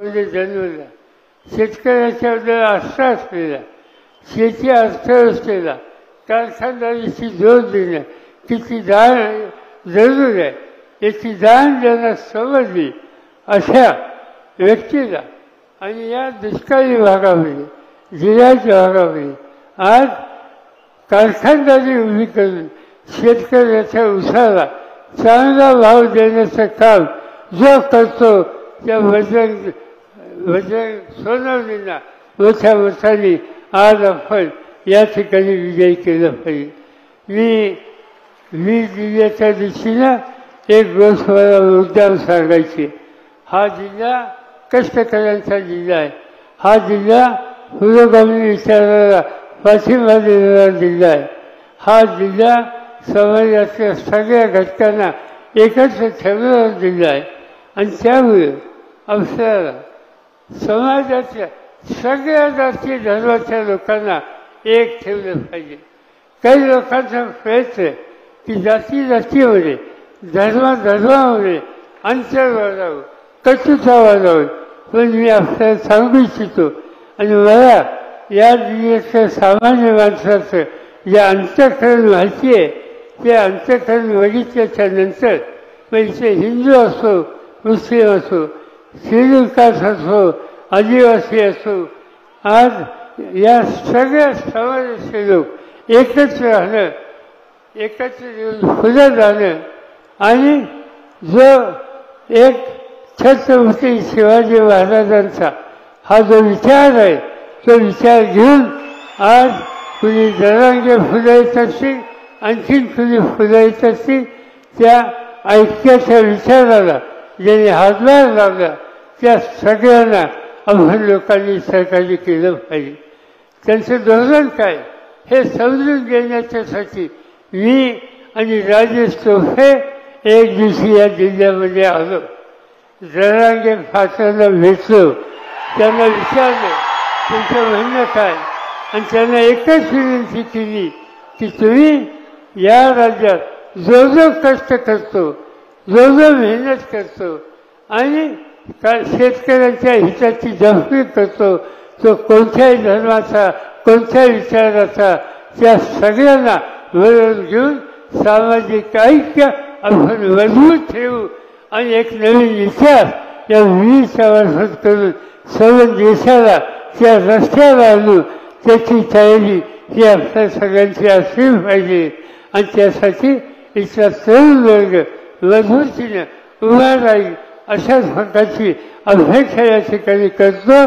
मध्ये जन्मला, शेतकऱ्याच्या आस्था असलेला, शेती अर्थव्यवस्थेला कारखानदारीची जोड देणं किती जरूर आहे याची जाण ज्यांना समजली अशा व्यक्तीला आणि या दुष्काळी भागामध्ये, जिल्ह्याच्या भागामध्ये आज कारखानदारी उभी करून शेतकऱ्याच्या उसाला चांगला भाव देण्याचं काम जो करतो त्या बजरंग सोनवणींना मोठ्या मताने आज आपण या ठिकाणी विजयी केलं पाहिजे. मी जिल्ह्याच्या दृष्टीनं एक गोष्ट मला मुद्दाम सांगायची. हा जिल्हा कष्टकऱ्यांचा जिल्हा आहे. हा जिल्हा पुरोगामी विचाराला पाठिंबा देणारा जिल्हा आहे. हा जिल्हा समाजाच्या सगळ्या घटकांना एकत्र ठेवणारा जिल्हा आहे आणि त्यामुळे आपल्याला समाजाच्या सगळ्या जाती धर्माच्या लोकांना एक ठेवलं पाहिजे. काही लोकांचा प्रयत्न आहे की जातीमध्ये धर्मामध्ये अंतर वाढावं, कटुता वाढावं. पण मी आपल्याला सांगू इच्छितो आणि मला या जिल्ह्याच्या सामान्य माणसाचं जे अंतःकरण माहिती आहे ते अंतःकरण बघितल्याच्या नंतर मग इथे हिंदू असो, मुस्लिम असो, श्रीलंकास असो, आदिवासी असो, आज या सगळ्या समाजाचे लोक एकत्र राहणं, एकत्र येऊन पुढे जाणं आणि जो एक छत्रपती शिवाजी महाराजांचा हा जो विचार आहे तो विचार घेऊन आज कुणी जरांगे फुलायत असतील, आणखीन कुणी फुलायत असतील, त्या ऐक्याच्या विचाराला ज्यांनी हातभार लावला त्या सगळ्यांना आपण लोकांनी सहकार्य केलं पाहिजे. त्यांचं धोरण काय हे समजून घेण्याच्यासाठी मी आणि राजेश टोपे एक दिवशी या जिल्ह्यामध्ये आलो. जरांगे फाटरांना भेटलो, त्यांना विचारलं तुमचं म्हणणं काय, आणि त्यांना एकच विनंती केली की तुम्ही या राज्यात जो कष्ट करतो, जो मेहनत करतो आणि शेतकऱ्यांच्या हिताची जपणी करतो, तो कोणत्याही धर्माचा, कोणत्या विचाराचा, त्या सगळ्यांना बरोबर घेऊन सामाजिक ऐक्य आपण मजबूत ठेवू आणि एक नवीन इतिहास या विविधच्या मार्फत करून सर्व देशाला त्या रस्त्याला आणू, त्याची तयारी ही आपल्या सगळ्यांची असली पाहिजे. आणि त्यासाठी इथला तरुण वर्ग मजबूतीने उभा राहील अशाच प्रकारची अपेक्षा या ठिकाणी करतो.